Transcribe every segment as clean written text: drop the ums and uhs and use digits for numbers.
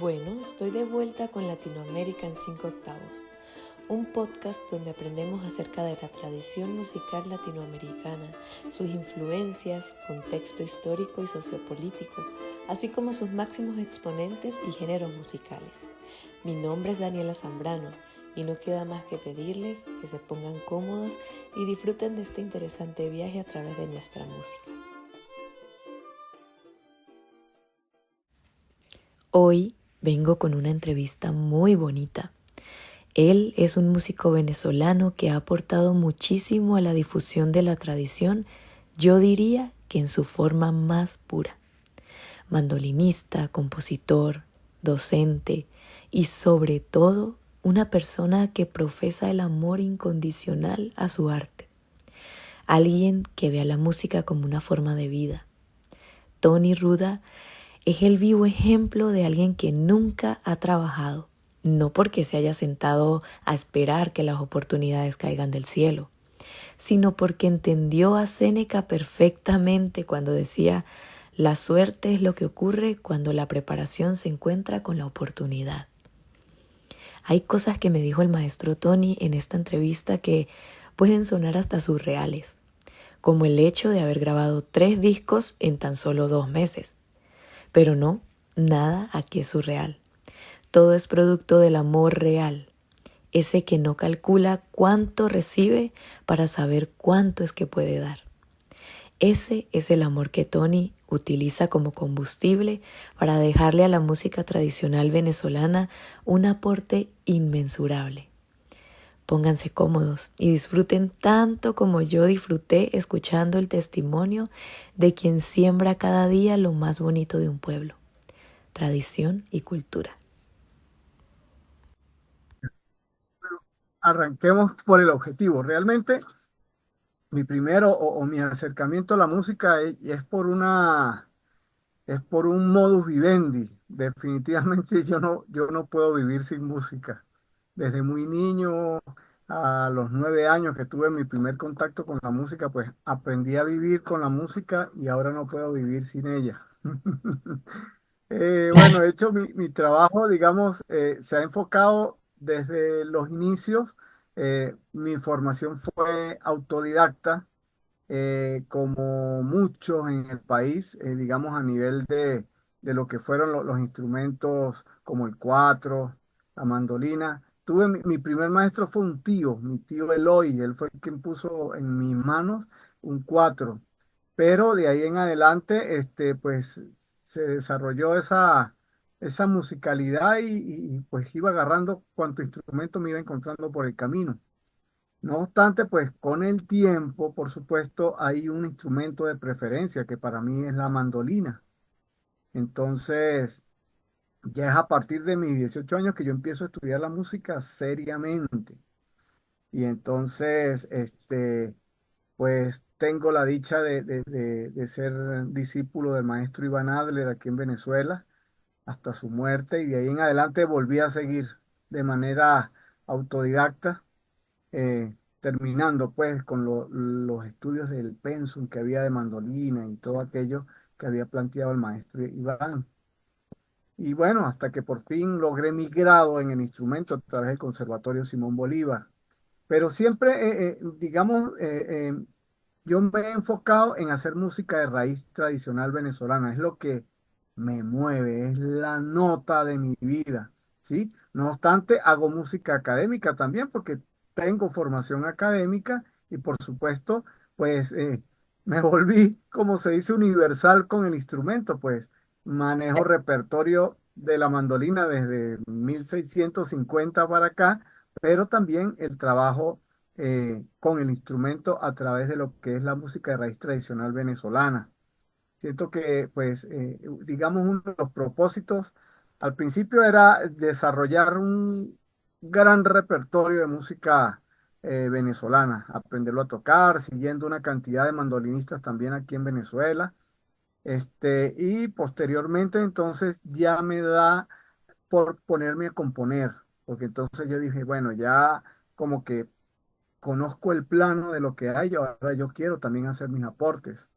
Bueno, estoy de vuelta con Latinoamérica en 5 octavos, un podcast donde aprendemos acerca de la tradición musical latinoamericana, sus influencias, contexto histórico y sociopolítico, así como sus máximos exponentes y géneros musicales. Mi nombre es Daniela Zambrano y no queda más que pedirles que se pongan cómodos y disfruten de este interesante viaje a través de nuestra música. Hoy vengo con una entrevista muy bonita. Él es un músico venezolano que ha aportado muchísimo a la difusión de la tradición, yo diría que en su forma más pura. Mandolinista, compositor, docente y sobre todo una persona que profesa el amor incondicional a su arte. Alguien que ve a la música como una forma de vida. Tony Ruda es el vivo ejemplo de alguien que nunca ha trabajado, no porque se haya sentado a esperar que las oportunidades caigan del cielo, sino porque entendió a Séneca perfectamente cuando decía: la suerte es lo que ocurre cuando la preparación se encuentra con la oportunidad. Hay cosas que me dijo el maestro Tony en esta entrevista que pueden sonar hasta surreales, como el hecho de haber grabado 3 discos en tan solo 2 meses. Pero no, nada aquí es surreal. Todo es producto del amor real, ese que no calcula cuánto recibe para saber cuánto es que puede dar. Ese es el amor que Tony utiliza como combustible para dejarle a la música tradicional venezolana un aporte inmensurable. Pónganse cómodos y disfruten tanto como yo disfruté escuchando el testimonio de quien siembra cada día lo más bonito de un pueblo: tradición y cultura. Arranquemos por el objetivo. Realmente, mi primero o mi acercamiento a la música es por un modus vivendi. Definitivamente yo no puedo vivir sin música. Desde muy niño, a los 9 años que tuve mi primer contacto con la música, pues aprendí a vivir con la música y ahora no puedo vivir sin ella. Bueno, de hecho, mi trabajo, digamos, se ha enfocado desde los inicios. Mi formación fue autodidacta, como muchos en el país, digamos, a nivel de lo que fueron los instrumentos como el cuatro, la mandolina. Mi primer maestro fue un tío, mi tío Eloy, él fue quien puso en mis manos un cuatro. Pero de ahí en adelante, pues se desarrolló esa musicalidad pues iba agarrando cuanto instrumento me iba encontrando por el camino. No obstante, pues con el tiempo, por supuesto, hay un instrumento de preferencia que para mí es la mandolina. Entonces, ya es a partir de mis 18 años que yo empiezo a estudiar la música seriamente. Y entonces, pues tengo la dicha de ser discípulo del maestro Iván Adler aquí en Venezuela hasta su muerte. Y de ahí en adelante volví a seguir de manera autodidacta, terminando pues con los estudios del pensum que había de mandolina y todo aquello que había planteado el maestro Iván. Y bueno, hasta que por fin logré mi grado en el instrumento a través del Conservatorio Simón Bolívar. Pero siempre, digamos, yo me he enfocado en hacer música de raíz tradicional venezolana. Es lo que me mueve, es la nota de mi vida, ¿sí? No obstante, hago música académica también porque tengo formación académica y por supuesto, pues me volví, como se dice, universal con el instrumento, pues manejo repertorio de la mandolina desde 1650 para acá, pero también el trabajo con el instrumento a través de lo que es la música de raíz tradicional venezolana. Siento que, pues, digamos, uno de los propósitos al principio era desarrollar un gran repertorio de música venezolana, aprenderlo a tocar, siguiendo una cantidad de mandolinistas también aquí en Venezuela. Y posteriormente, entonces, ya me da por ponerme a componer, porque entonces yo dije, bueno, ya como que conozco el plano de lo que hay, ahora yo quiero también hacer mis aportes.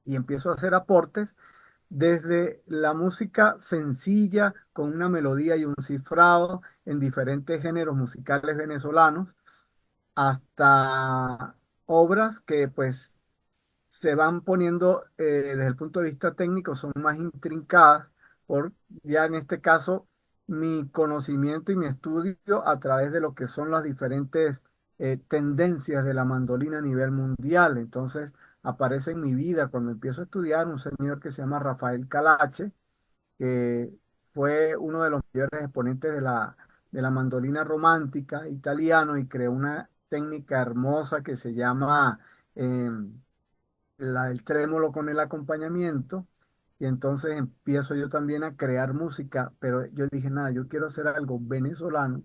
Y empiezo a hacer aportes desde la música sencilla con una melodía y un cifrado en diferentes géneros musicales venezolanos, hasta obras que pues se van poniendo desde el punto de vista técnico, son más intrincadas por ya en este caso mi conocimiento y mi estudio a través de lo que son las diferentes tendencias de la mandolina a nivel mundial. Entonces aparece en mi vida cuando empiezo a estudiar un señor que se llama Rafael Calache, que fue uno de los mayores exponentes de la mandolina romántica italiano y creó una técnica hermosa que se llama la del trémolo con el acompañamiento. Y entonces empiezo yo también a crear música, pero yo dije, nada, yo quiero hacer algo venezolano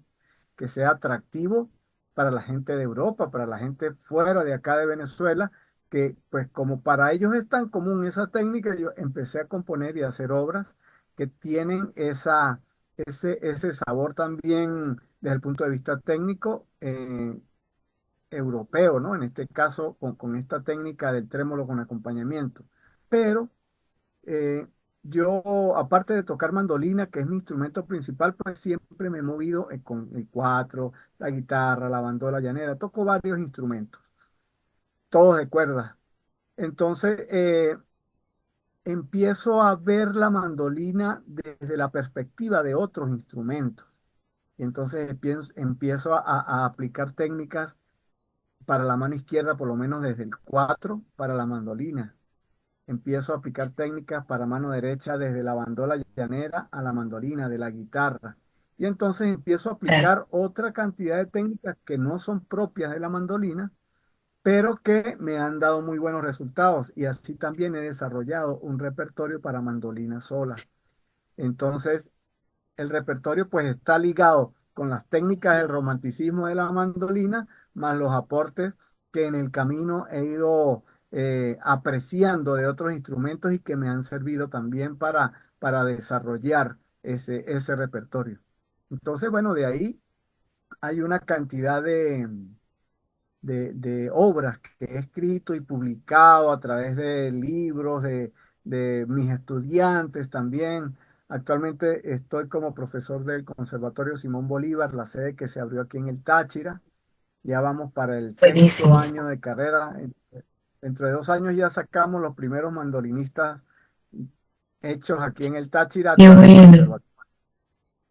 que sea atractivo para la gente de Europa, para la gente fuera de acá de Venezuela, que pues como para ellos es tan común esa técnica, yo empecé a componer y a hacer obras que tienen ese sabor también desde el punto de vista técnico, europeo, ¿no? En este caso, con esta técnica del trémolo con acompañamiento. Pero eh, yo, aparte de tocar mandolina, que es mi instrumento principal, pues siempre me he movido con el cuatro, la guitarra, la bandola llanera, toco varios instrumentos, todos de cuerda. Entonces, empiezo a ver la mandolina desde la perspectiva de otros instrumentos. Y entonces empiezo a aplicar técnicas para la mano izquierda, por lo menos desde el 4 para la mandolina. Empiezo a aplicar técnicas para mano derecha desde la bandola llanera a la mandolina de la guitarra. Y entonces empiezo a Claro. aplicar otra cantidad de técnicas que no son propias de la mandolina, pero que me han dado muy buenos resultados. Y así también he desarrollado un repertorio para mandolina sola. Entonces, el repertorio pues está ligado con las técnicas del romanticismo de la mandolina, más los aportes que en el camino he ido apreciando de otros instrumentos y que me han servido también para desarrollar ese repertorio. Entonces, bueno, de ahí hay una cantidad de obras que he escrito y publicado a través de libros de mis estudiantes también. Actualmente estoy como profesor del Conservatorio Simón Bolívar, la sede que se abrió aquí en el Táchira. Ya vamos para el sexto Buenísimo. año de carrera. Dentro de 2 años ya sacamos los primeros mandolinistas hechos aquí en el Táchira a Qué través del bueno. conservatorio.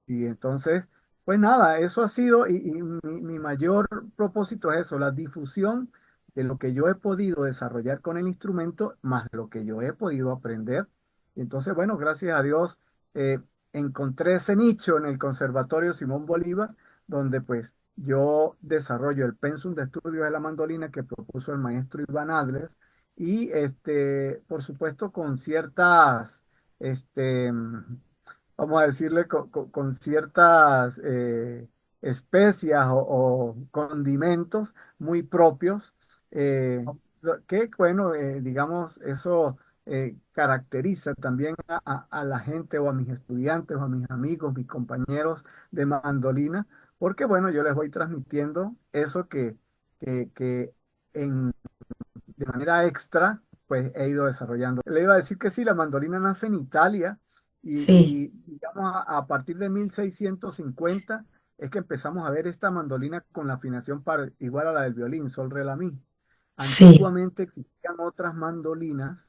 Y entonces, pues nada, eso ha sido, y mi mayor propósito es eso, la difusión de lo que yo he podido desarrollar con el instrumento, más lo que yo he podido aprender. Y entonces, bueno, gracias a Dios, eh, encontré ese nicho en el Conservatorio Simón Bolívar, donde pues yo desarrollo el pensum de estudios de la mandolina que propuso el maestro Iván Adler, y por supuesto, con ciertas, vamos a decirle, con ciertas especias o condimentos muy propios, que, bueno, digamos, eso caracteriza también a la gente o a mis estudiantes o a mis amigos, mis compañeros de mandolina, porque, bueno, yo les voy transmitiendo eso que en de manera extra, pues he ido desarrollando. Le iba a decir que sí, la mandolina nace en Italia Sí, digamos a partir de 1650 es que empezamos a ver esta mandolina con la afinación igual a la del violín, sol, re, la, mi. sí, Antiguamente existían otras mandolinas,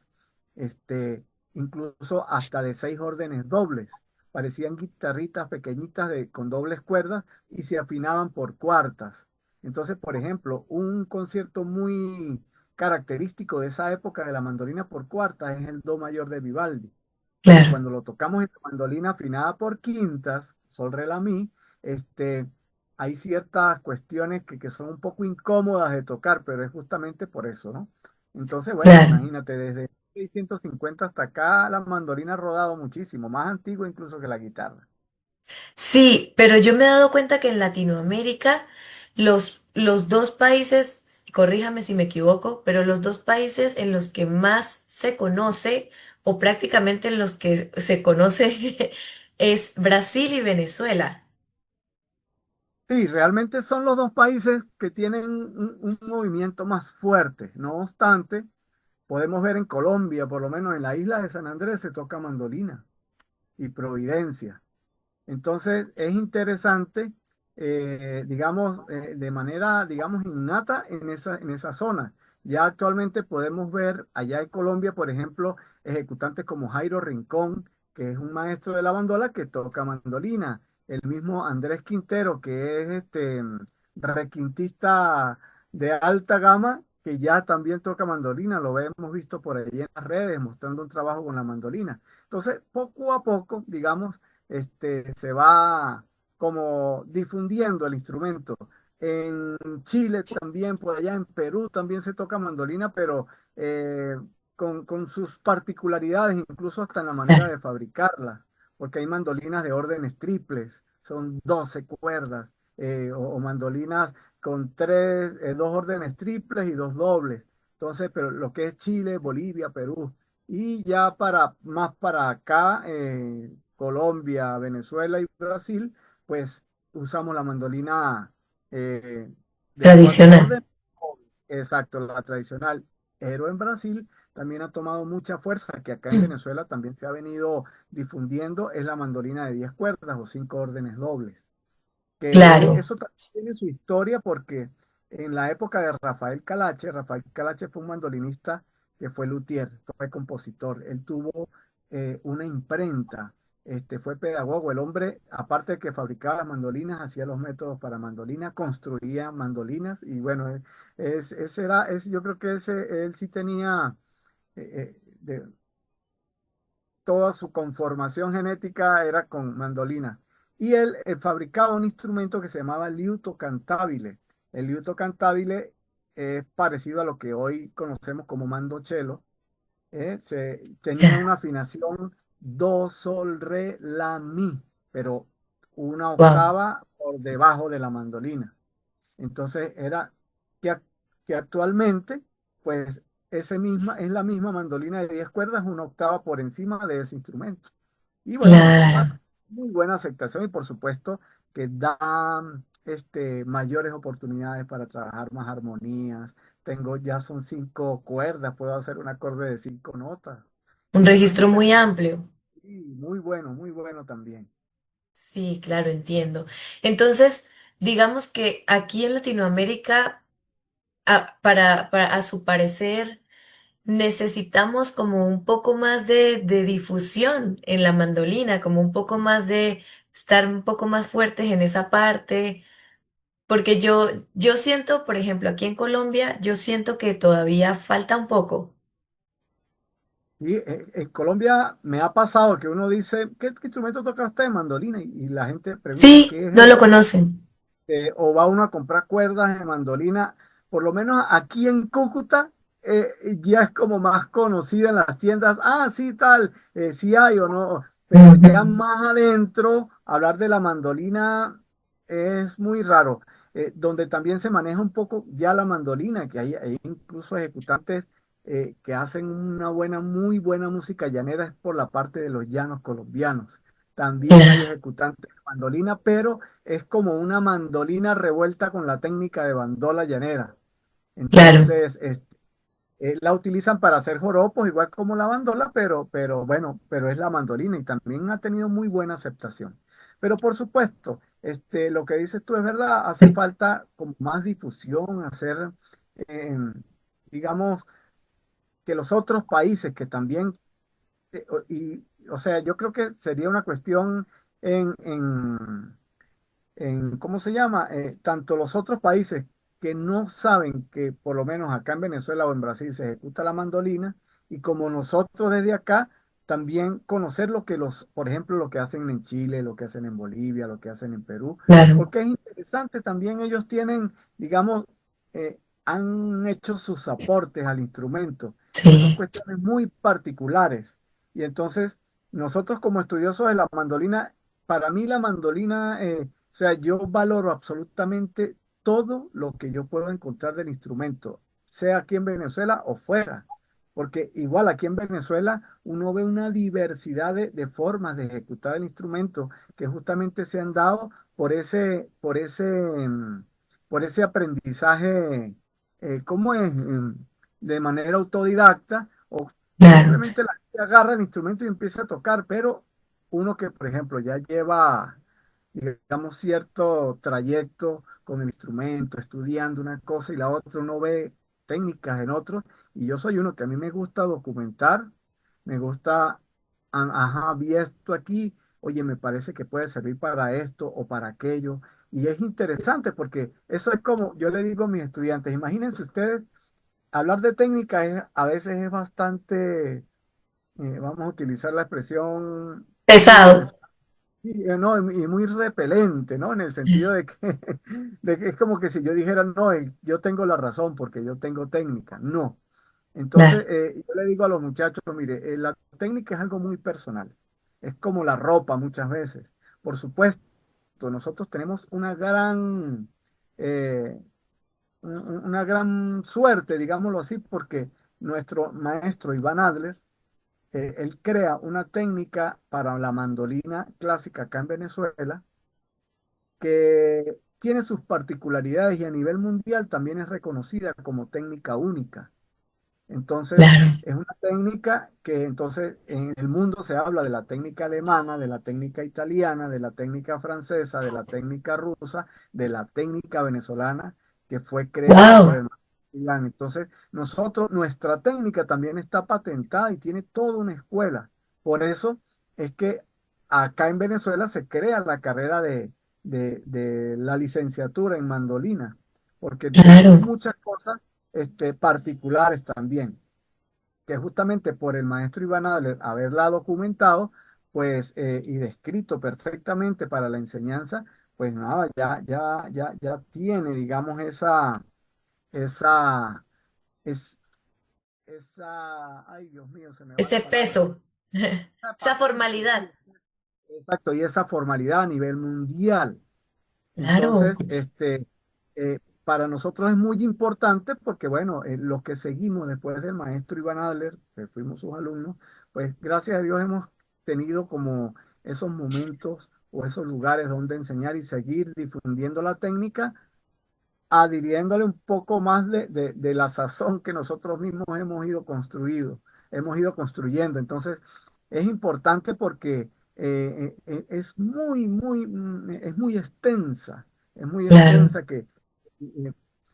este, incluso hasta de 6 órdenes dobles. Parecían guitarritas pequeñitas con dobles cuerdas y se afinaban por cuartas. Entonces, por ejemplo, un concierto muy característico de esa época de la mandolina por cuarta es el do mayor de Vivaldi. Pero claro, cuando lo tocamos en la mandolina afinada por quintas, sol, re, la, mi, hay ciertas cuestiones que son un poco incómodas de tocar, pero es justamente por eso, ¿no? Entonces, bueno, claro. imagínate, desde 650 hasta acá la mandolina ha rodado muchísimo, más antigua incluso que la guitarra. Sí, pero yo me he dado cuenta que en Latinoamérica los dos países, corríjame si me equivoco, pero los dos países en los que más se conoce o prácticamente en los que se conoce es Brasil y Venezuela. Sí, realmente son los dos países que tienen un movimiento más fuerte. No obstante, podemos ver en Colombia, por lo menos en la isla de San Andrés, se toca mandolina y Providencia. Entonces, es interesante, digamos, de manera, digamos, innata en esa zona. Ya actualmente podemos ver allá en Colombia, por ejemplo, ejecutantes como Jairo Rincón, que es un maestro de la bandola que toca mandolina. El mismo Andrés Quintero, que es requintista de alta gama, que ya también toca mandolina. Lo hemos visto por ahí en las redes, mostrando un trabajo con la mandolina. Entonces, poco a poco, digamos, se va como difundiendo el instrumento. En Chile también, por allá en Perú también se toca mandolina, pero con sus particularidades, incluso hasta en la manera Claro. de fabricarla, porque hay mandolinas de órdenes triples, son 12 cuerdas, o mandolinas con dos órdenes triples y dos dobles. Entonces, pero lo que es Chile, Bolivia, Perú. Y ya más para acá, Colombia, Venezuela y Brasil, pues usamos la mandolina eh, de cuatro Tradicional. órdenes. Exacto, la tradicional. Pero en Brasil también ha tomado mucha fuerza, que acá en Venezuela también se ha venido difundiendo, es la mandolina de 10 cuerdas o 5 órdenes dobles, que Claro, eso también tiene su historia porque en la época de Rafael Calache fue un mandolinista que fue luthier, fue compositor, él tuvo una imprenta, fue pedagogo, el hombre, aparte de que fabricaba las mandolinas, hacía los métodos para mandolinas, construía mandolinas y bueno, yo creo que él sí tenía toda su conformación genética era con mandolina. Y él fabricaba un instrumento que se llamaba liuto cantabile. El liuto cantabile es parecido a lo que hoy conocemos como mandochelo. Tenía ya. una afinación do, sol, re, la, mi, pero una Wow. octava por debajo de la mandolina. Entonces era que, que actualmente, pues, es la misma mandolina de 10 cuerdas, una octava por encima de ese instrumento. Y bueno, Claro. muy buena aceptación y por supuesto que da mayores oportunidades para trabajar más armonías. Ya son 5 cuerdas, puedo hacer un acorde de 5 notas. Un Y eso es registro muy interesante. amplio. Y muy bueno también. Sí, claro, entiendo. Entonces, digamos que aquí en Latinoamérica, a su parecer, necesitamos como un poco más de difusión en la mandolina, como un poco más de estar un poco más fuertes en esa parte, porque yo siento, por ejemplo, aquí en Colombia, yo siento que todavía falta un poco. Y en Colombia me ha pasado que uno dice, ¿qué instrumento toca usted? Mandolina. Y la gente pregunta, Sí, ¿qué es no lo eso? conocen. O va uno a comprar cuerdas de mandolina, por lo menos aquí en Cúcuta, ya es como más conocida en las tiendas, ah, sí, tal, sí hay o no, pero ya Ujú. más adentro, hablar de la mandolina es muy raro. Donde también se maneja un poco ya la mandolina, que hay incluso ejecutantes que hacen una muy buena música llanera, es por la parte de los llanos colombianos. También hay Claro, ejecutantes de mandolina, pero es como una mandolina revuelta con la técnica de bandola llanera. claro, Entonces, la utilizan para hacer joropos, igual como la bandola, pero bueno, pero es la mandolina y también ha tenido muy buena aceptación. Pero por supuesto, lo que dices tú es verdad, hace falta como más difusión, eh, digamos, que los otros países que también, o sea, yo creo que sería una cuestión ¿cómo se llama? Tanto los otros países que no saben que por lo menos acá en Venezuela o en Brasil se ejecuta la mandolina, y como nosotros desde acá, también conocer por ejemplo, lo que hacen en Chile, lo que hacen en Bolivia, lo que hacen en Perú, claro. porque es interesante, también ellos tienen, digamos, han hecho sus aportes al instrumento, que son Sí, cuestiones muy particulares. Y entonces, nosotros como estudiosos de la mandolina, para mí la mandolina, o sea, yo valoro absolutamente todo lo que yo puedo encontrar del instrumento, sea aquí en Venezuela o fuera, porque igual aquí en Venezuela uno ve una diversidad de formas de ejecutar el instrumento que justamente se han dado por ese aprendizaje, ¿cómo es? de manera autodidacta o claro, simplemente la gente agarra el instrumento y empieza a tocar, pero uno que, por ejemplo, ya lleva, digamos, cierto trayecto con el instrumento, estudiando una cosa y la otra, uno ve técnicas en otro, y yo soy uno que a mí me gusta documentar, me gusta, ajá, vi esto aquí, oye, me parece que puede servir para esto o para aquello, y es interesante porque eso es como yo le digo a mis estudiantes, imagínense ustedes, hablar de técnica a veces es bastante, vamos a utilizar la expresión muy pesado, venezolana, no, y muy repelente, ¿no? En el sentido de que, de que es como que si yo dijera, no, yo tengo la razón porque yo tengo técnica. No. Entonces, claro, yo le digo a los muchachos, mire, la técnica es algo muy personal. Es como la ropa muchas veces. Por supuesto, nosotros tenemos eh, una gran suerte, digámoslo así, porque nuestro maestro Iván Adler, él crea una técnica para la mandolina clásica acá en Venezuela que tiene sus particularidades y a nivel mundial también es reconocida como técnica única. Entonces, claro, es una técnica que entonces en el mundo se habla de la técnica alemana, de la técnica italiana, de la técnica francesa, de la técnica rusa, de la técnica venezolana, que fue creada por wow, el maestro Iván. Entonces, nuestra técnica también está patentada y tiene toda una escuela. Por eso es que acá en Venezuela se crea la carrera de la licenciatura en mandolina, porque tenemos claro, muchas cosas particulares también, que justamente por el maestro Iván Adler haberla documentado, pues, y descrito perfectamente para la enseñanza, pues nada, ya tiene, digamos, esa, es, ay Dios mío, se me va ese la palabra, peso, esa esa patente, sí, formalidad, exacto, y esa formalidad a nivel mundial. claro, Entonces, para nosotros es muy importante porque, bueno, los que seguimos después del maestro Iván Adler, que fuimos sus alumnos, pues gracias a Dios hemos tenido como esos momentos o esos lugares donde enseñar y seguir difundiendo la técnica, adhiriéndole un poco más de la sazón que nosotros mismos hemos ido construyendo. Entonces, es importante porque es muy extensa, es muy claro, extensa eh,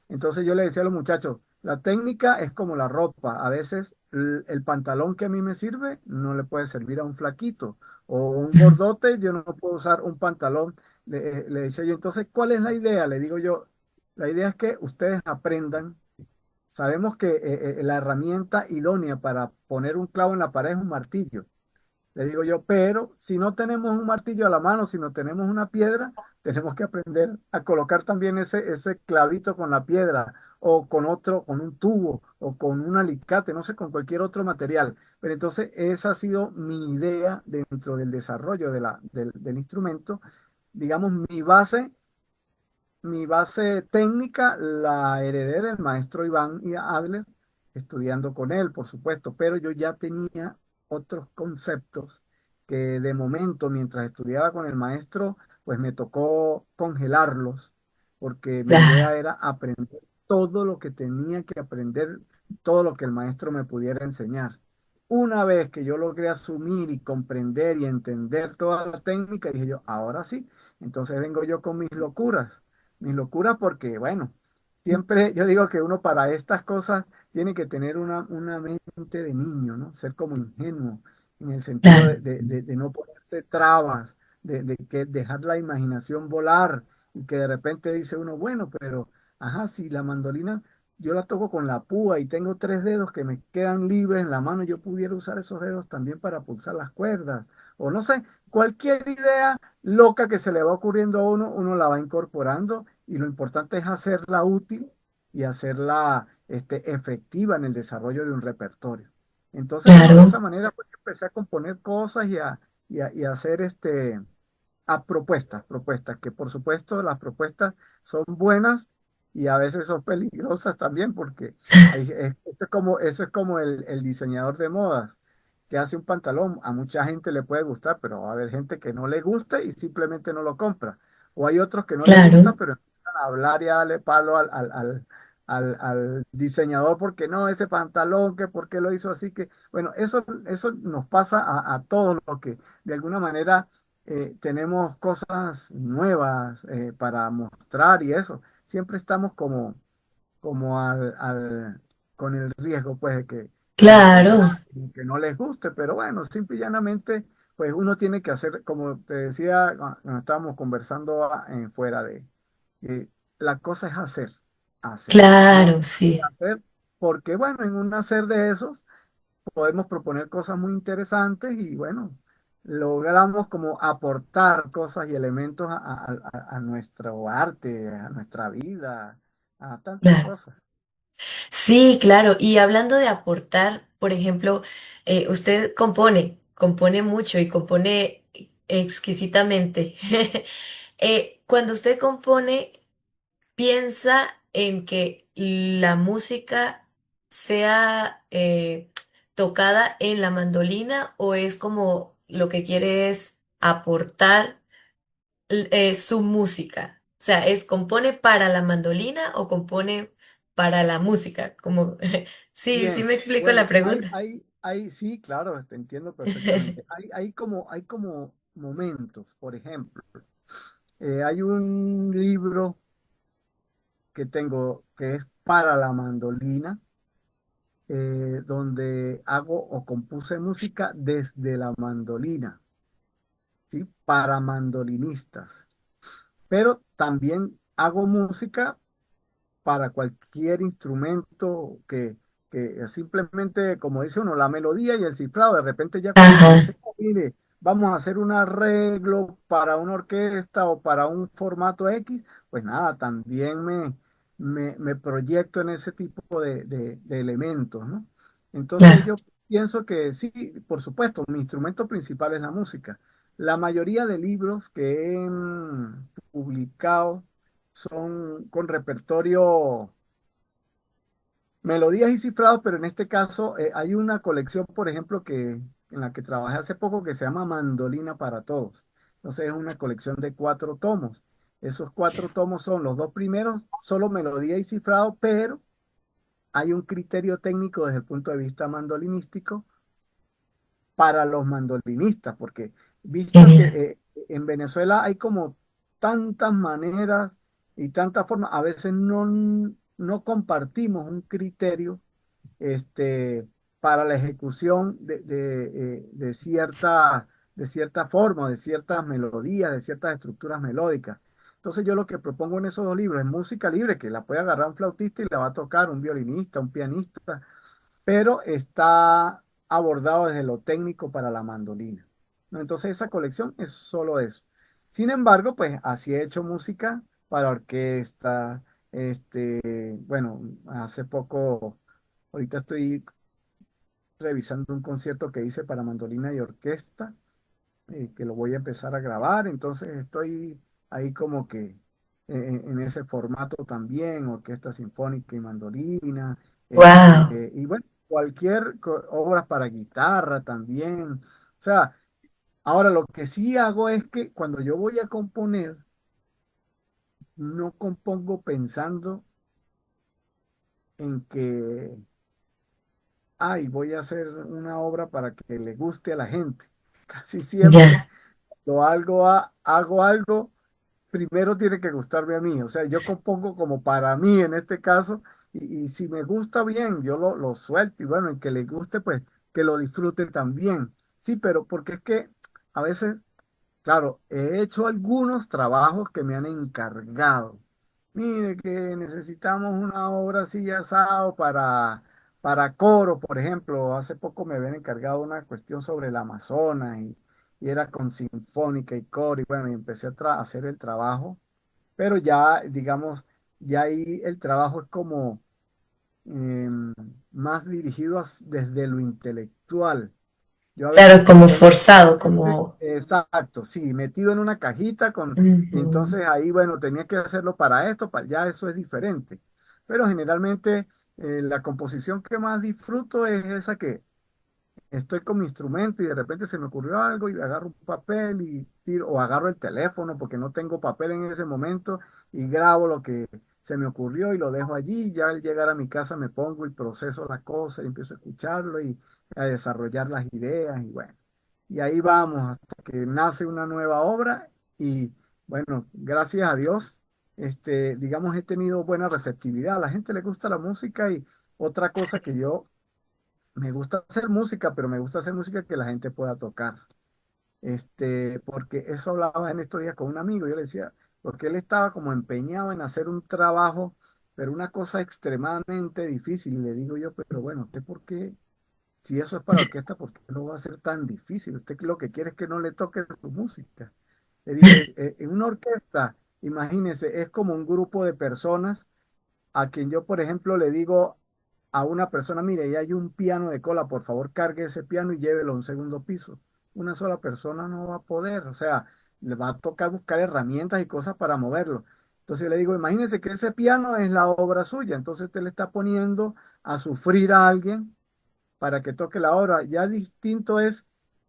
entonces yo le decía a los muchachos, la técnica es como la ropa. A veces el pantalón que a mí me sirve no le puede servir a un flaquito o un gordote, yo no puedo usar un pantalón. Le decía yo, entonces, ¿cuál es la idea? Le digo yo, la idea es que ustedes aprendan. Sabemos que la herramienta idónea para poner un clavo en la pared es un martillo. Le digo yo, pero si no tenemos un martillo a la mano, si no tenemos una piedra, tenemos que aprender a colocar también ese clavito con la piedra o con otro, con un tubo o con un alicate, no sé, con cualquier otro material. Pero entonces esa ha sido mi idea dentro del desarrollo del instrumento. Digamos, mi base técnica la heredé del maestro Iván y Adler, estudiando con él, por supuesto, pero yo ya tenía otros conceptos que de momento, mientras estudiaba con el maestro, pues me tocó congelarlos, porque mi claro, idea era aprender todo lo que tenía que aprender, todo lo que el maestro me pudiera enseñar. Una vez que yo logré asumir y comprender y entender toda la técnica, dije yo, ahora sí, entonces vengo yo con mis locuras porque, bueno, siempre yo digo que uno para estas cosas tiene que tener una mente de niño, ¿no? Ser como ingenuo, en el sentido claro, de no ponerse trabas, de que dejar la imaginación volar y que de repente dice uno, bueno, pero, ajá, si la mandolina yo la toco con la púa y tengo tres dedos que me quedan libres en la mano, yo pudiera usar esos dedos también para pulsar las cuerdas, o no sé, cualquier idea loca que se le va ocurriendo a uno, uno la va incorporando y lo importante es hacerla útil y hacerla efectiva en el desarrollo de un repertorio. Entonces, bueno, de esa claro, manera pues, empecé a componer cosas y a hacer a propuestas, que por supuesto las propuestas son buenas y a veces son peligrosas también, porque eso es como el diseñador de modas que hace un pantalón, a mucha gente le puede gustar, pero va a haber gente que no le guste y simplemente no lo compra. O hay otros que no le gusta, claro, pero empiezan a hablar y a darle palo al diseñador porque no, ese pantalón, que por qué lo hizo así, que bueno, eso nos pasa a todos los que de alguna manera tenemos cosas nuevas para mostrar y eso. Siempre estamos como con el riesgo, pues, de Claro, mostrar y que no les guste, pero bueno, simple y llanamente, pues uno tiene que hacer, como te decía cuando estábamos conversando fuera eh, la cosa es hacer, no claro, sí, hacer, porque bueno, en un hacer de esos podemos proponer cosas muy interesantes y bueno, logramos como aportar cosas y elementos a nuestro arte, a nuestra vida, a tantas claro. cosas. Sí, claro. Y hablando de aportar, por ejemplo, usted compone mucho y compone exquisitamente. Cuando usted compone, ¿piensa en que la música sea tocada en la mandolina o es como lo que quiere es aportar su música? O sea, ¿es compone para la mandolina o compone para la música? Como, sí, sí Bien, me explico la bueno, pregunta. sí, claro, te entiendo perfectamente. Hay como momentos, por ejemplo, hay un libro que tengo que es para la mandolina, donde hago o compuse música desde la mandolina, ¿sí? Para mandolinistas. Pero también hago música para cualquier instrumento que simplemente, como dice uno, la melodía y el cifrado, de repente ya cuando me Ajá, dicen, "Oh, mire, vamos a hacer un arreglo para una orquesta o para un formato X, pues nada, también me proyecto en ese tipo de elementos, ¿no? Entonces claro, yo pienso que sí, por supuesto, mi instrumento principal es la música. La mayoría de libros que he publicado son con repertorio, melodías y cifrados, pero en este caso hay una colección, por ejemplo, en la que trabajé hace poco que se llama Mandolina para Todos. Entonces es una colección de 4 tomos. Esos 4 tomos son los dos primeros, solo melodía y cifrado, pero hay un criterio técnico desde el punto de vista mandolinístico para los mandolinistas, porque visto que genial. en Venezuela hay como tantas maneras y tantas formas, a veces no compartimos un criterio para la ejecución de cierta forma, de ciertas melodías, de ciertas estructuras melódicas. Entonces yo lo que propongo en esos dos libros es música libre, que la puede agarrar un flautista y la va a tocar un violinista, un pianista, pero está abordado desde lo técnico para la mandolina, ¿no? Entonces esa colección es solo eso. Sin embargo, pues así he hecho música para orquesta, bueno, hace poco, ahorita estoy revisando un concierto que hice para mandolina y orquesta, que lo voy a empezar a grabar, entonces estoy ahí como que en ese formato también, orquesta sinfónica y mandolina, Wow, y bueno, cualquier obra para guitarra también. O sea, ahora lo que sí hago es que cuando yo voy a componer, no compongo pensando en que, ay, voy a hacer una obra para que le guste a la gente. Casi siempre ya, hago algo, primero tiene que gustarme a mí. O sea, yo compongo como para mí en este caso, y si me gusta bien, yo lo suelto. Y bueno, el que le guste, pues que lo disfrute también. Sí, pero porque es que a veces, claro, he hecho algunos trabajos que me han encargado. Mire que necesitamos una obra así asado para coro, por ejemplo. Hace poco me habían encargado una cuestión sobre el Amazonas y era con sinfónica y coro. Y bueno, y empecé a hacer el trabajo, pero ya, digamos, ya ahí el trabajo es como em, más dirigido desde lo intelectual. Yo a veces claro, como compongo forzado, simplemente, como... exacto, sí, metido en una cajita y Ujú. entonces ahí, bueno, tenía que hacerlo para esto, para ya eso es diferente. Pero generalmente la composición que más disfruto es esa que estoy con mi instrumento y de repente se me ocurrió algo y agarro un papel y tiro, o agarro el teléfono porque no tengo papel en ese momento y grabo se me ocurrió y lo dejo allí. Ya al llegar a mi casa me pongo y proceso las cosas y empiezo a escucharlo y a desarrollar las ideas y bueno. Y ahí vamos hasta que nace una nueva obra y bueno, gracias a Dios, digamos, he tenido buena receptividad. A la gente le gusta la música y otra cosa que yo me gusta hacer música, pero me gusta hacer música que la gente pueda tocar. Porque eso hablaba en estos días con un amigo, yo le decía, porque él estaba como empeñado en hacer un trabajo, pero una cosa extremadamente difícil. Y le digo yo, pero bueno, ¿usted por qué? Si eso es para orquesta, ¿por qué no va a ser tan difícil? Usted lo que quiere es que no le toque su música. Le dije, en una orquesta, imagínese, es como un grupo de personas a quien yo, por ejemplo, le digo a una persona, mire, ahí hay un piano de cola, por favor, cargue ese piano y llévelo a un segundo piso. Una sola persona no va a poder, o sea, le va a tocar buscar herramientas y cosas para moverlo. Entonces yo le digo, imagínese que ese piano es la obra suya, entonces usted le está poniendo a sufrir a alguien para que toque la obra. Ya distinto es,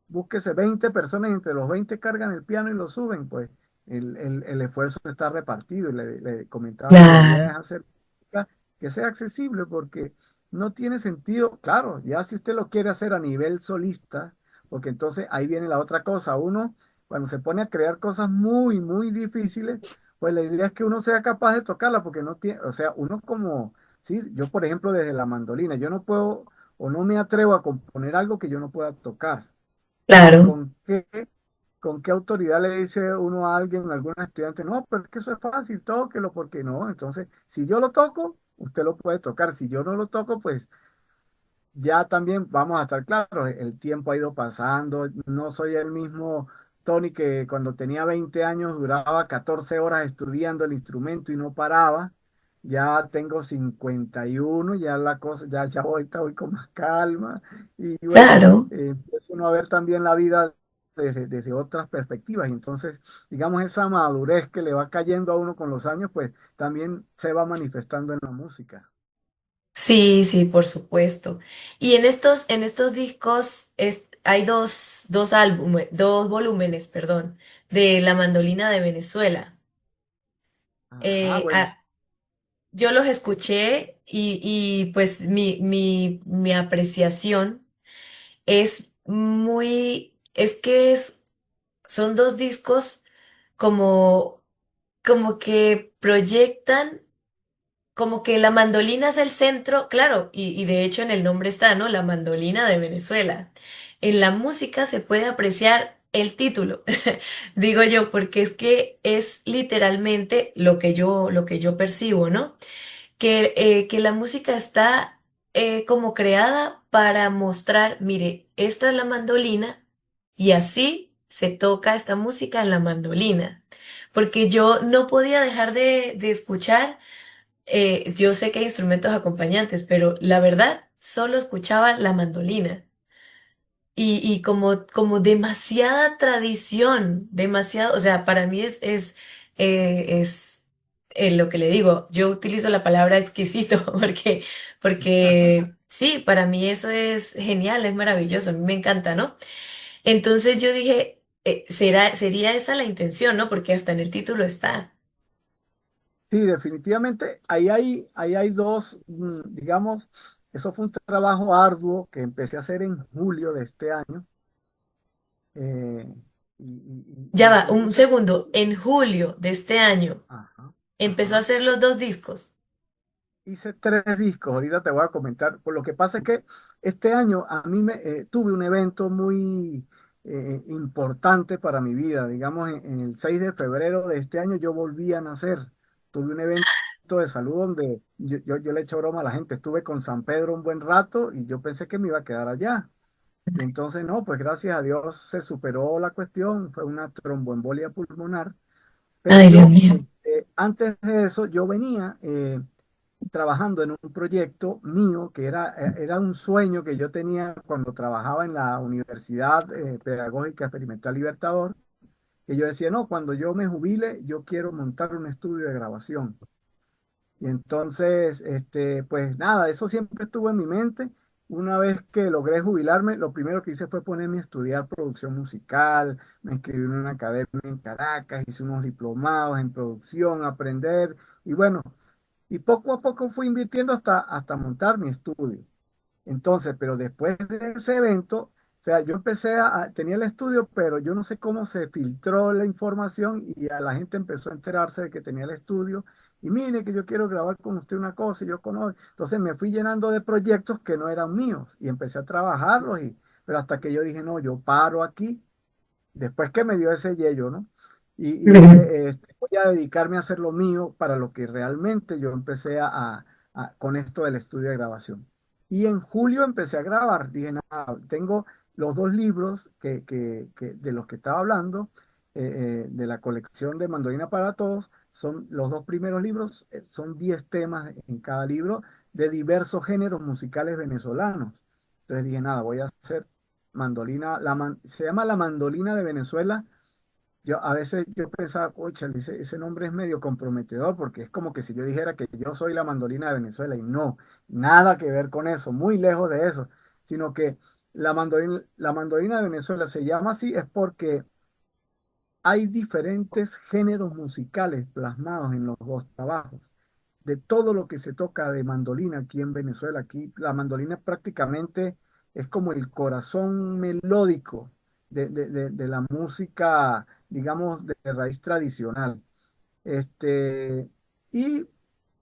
búsquese 20 personas y entre los 20 cargan el piano y lo suben, pues el esfuerzo está repartido. Y le comentaba que la idea Claro, es hacer música que sea accesible porque no tiene sentido, claro, ya si usted lo quiere hacer a nivel solista, porque entonces ahí viene la otra cosa, uno cuando se pone a crear cosas muy, muy difíciles, pues la idea es que uno sea capaz de tocarla, porque no tiene, o sea, uno como, sí, yo por ejemplo desde la mandolina, yo no puedo o no me atrevo a componer algo que yo no pueda tocar. Entonces, claro. con qué autoridad le dice uno a alguien, a algún estudiante, no, pero es que eso es fácil, tóquelo, porque no? Entonces, si yo lo toco, usted lo puede tocar. Si yo no lo toco, pues ya también vamos a estar claros, el tiempo ha ido pasando, no soy el mismo Tony que cuando tenía 20 años duraba 14 horas estudiando el instrumento y no paraba. Ya tengo 51, ya la cosa, ya ahorita voy con más calma y bueno, Claro. empiezo uno a ver también la vida desde otras perspectivas. Y entonces, digamos, esa madurez que le va cayendo a uno con los años, pues también se va manifestando en la música. Sí, sí, por supuesto. Y en estos discos hay dos álbumes, dos volúmenes, perdón, de La Mandolina de Venezuela. Ajá, Eh, bueno. a- yo los escuché y pues mi apreciación es son dos discos como, como que proyectan. Como que la mandolina es el centro, claro, y de hecho en el nombre está, ¿no? La mandolina de Venezuela. En la música se puede apreciar el título, digo yo, porque es que es literalmente lo que yo percibo, ¿no? Que la música está como creada para mostrar, mire, esta es la mandolina y así se toca esta música en la mandolina. Porque yo no podía dejar de escuchar yo sé que hay instrumentos acompañantes, pero la verdad solo escuchaba la mandolina y como demasiada tradición, demasiado, o sea, para mí es lo que le digo, yo utilizo la palabra exquisito porque sí, para mí eso es genial, es maravilloso, a mí me encanta, ¿no? Entonces yo dije, sería esa la intención, ¿no? Porque hasta en el título está. Sí, definitivamente, ahí hay dos, digamos, eso fue un trabajo arduo que empecé a hacer en julio de este año. eh, Ya va, lo un puse, segundo. En julio de este año ajá, empezó a ajá. hacer los dos discos. Hice 3 discos, ahorita te voy a comentar. Por lo que pasa es que este año a mí tuve un evento muy importante para mi vida. Digamos, en el 6 de febrero de este año yo volví a nacer. Tuve un evento de salud donde yo le echo broma a la gente. Estuve con San Pedro un buen rato y yo pensé que me iba a quedar allá. Y entonces no, pues gracias a Dios se superó la cuestión. Fue una tromboembolia pulmonar. Pero Ay, Dios yo, mío. antes de eso, yo venía trabajando en un proyecto mío que era un sueño que yo tenía cuando trabajaba en la Universidad Pedagógica Experimental Libertador, que yo decía, no, cuando yo me jubile, yo quiero montar un estudio de grabación. Y entonces, pues nada, eso siempre estuvo en mi mente. Una vez que logré jubilarme, lo primero que hice fue ponerme a estudiar producción musical, me inscribí en una academia en Caracas, hice unos diplomados en producción, aprender. Y bueno, Y poco a poco fui invirtiendo hasta montar mi estudio. Entonces, pero después de ese evento, o sea, yo tenía el estudio, pero yo no sé cómo se filtró la información y a la gente empezó a enterarse de que tenía el estudio. Y mire que yo quiero grabar con usted una cosa y yo con otra. Entonces me fui llenando de proyectos que no eran míos y empecé a trabajarlos, pero hasta que yo dije, no, yo paro aquí después que me dio ese yello, ¿no? Y dije, voy a dedicarme a hacer lo mío para lo que realmente yo empecé con esto del estudio de grabación. Y en julio empecé a grabar. Dije, nada, tengo los dos libros de los que estaba hablando, de la colección de Mandolina para Todos. Son los dos primeros libros, son 10 temas en cada libro de diversos géneros musicales venezolanos. Entonces dije, nada, voy a hacer mandolina, se llama la mandolina de Venezuela. Yo a veces yo pensaba, oye, ese nombre es medio comprometedor porque es como que si yo dijera que yo soy la mandolina de Venezuela y no, nada que ver con eso, muy lejos de eso, sino que la mandolina de Venezuela se llama así es porque hay diferentes géneros musicales plasmados en los dos trabajos. De todo lo que se toca de mandolina aquí en Venezuela, aquí la mandolina prácticamente es como el corazón melódico de la música, digamos, de raíz tradicional. Este, y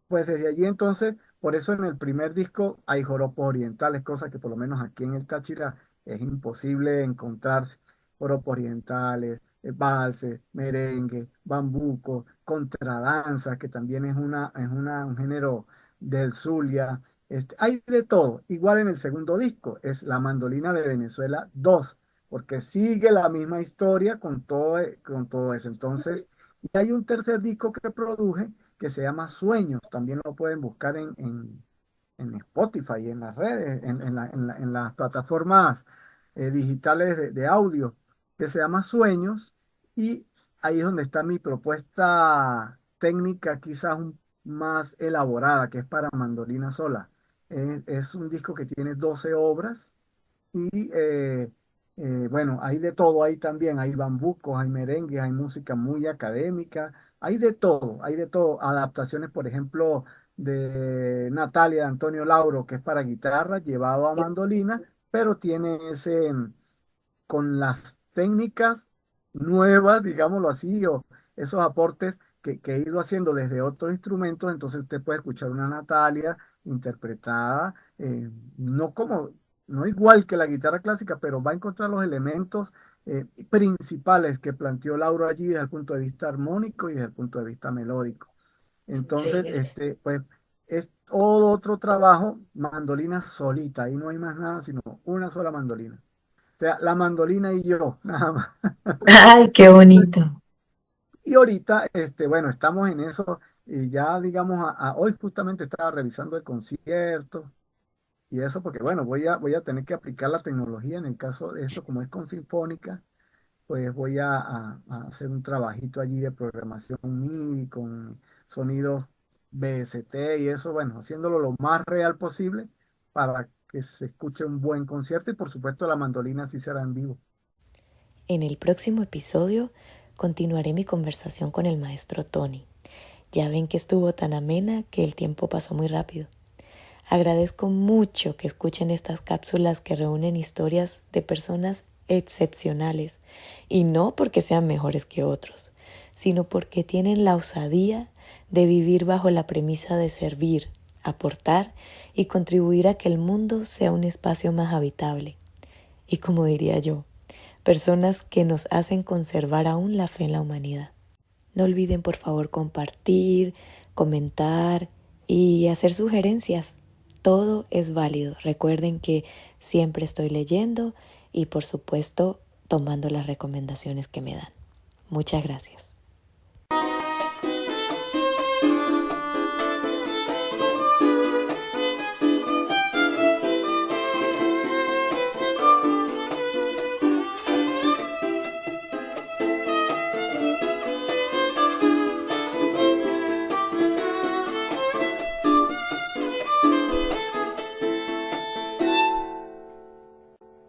pues desde allí entonces, por eso en el primer disco hay joropos orientales, cosa que por lo menos aquí en el Táchira es imposible encontrarse. Joropos orientales, valses, merengue, bambuco, contradanza, que también un género del Zulia. Hay de todo. Igual en el segundo disco, es La Mandolina de Venezuela 2 porque sigue la misma historia con todo eso. Entonces, y hay un tercer disco que produje que se llama Sueños. También lo pueden buscar en Spotify, en las redes, en las plataformas digitales de audio, que se llama Sueños. Y ahí es donde está mi propuesta técnica, quizás más elaborada, que es para mandolina sola. Es un disco que tiene 12 obras y bueno, hay de todo ahí también, hay bambucos, hay merengues, hay música muy académica, hay de todo. Adaptaciones, por ejemplo, de Natalia de Antonio Lauro, que es para guitarra, llevado a mandolina, pero tiene con las técnicas nuevas, digámoslo así, o esos aportes que he ido haciendo desde otros instrumentos, entonces usted puede escuchar una Natalia interpretada, no como, no igual que la guitarra clásica, pero va a encontrar los elementos principales que planteó Lauro allí desde el punto de vista armónico y desde el punto de vista melódico. Entonces, Increíbles. pues es todo otro trabajo, mandolina solita, ahí no hay más nada, sino una sola mandolina. O sea, la mandolina y yo, nada más. Ay, qué bonito. Y ahorita, bueno, estamos en eso y ya, digamos, hoy justamente estaba revisando el concierto y eso porque, bueno, voy a tener que aplicar la tecnología en el caso de esto, como es con Sinfónica, pues voy a hacer un trabajito allí de programación MIDI con sonidos BST y eso, bueno, haciéndolo lo más real posible para que se escuche un buen concierto y por supuesto la mandolina sí será en vivo. En el próximo episodio continuaré mi conversación con el maestro Tony. Ya ven que estuvo tan amena que el tiempo pasó muy rápido. Agradezco mucho que escuchen estas cápsulas que reúnen historias de personas excepcionales, y no porque sean mejores que otros, sino porque tienen la osadía de vivir bajo la premisa de servir, aportar y contribuir a que el mundo sea un espacio más habitable. Y como diría yo, personas que nos hacen conservar aún la fe en la humanidad. No olviden por favor compartir, comentar y hacer sugerencias. Todo es válido. Recuerden que siempre estoy leyendo y por supuesto tomando las recomendaciones que me dan. Muchas gracias.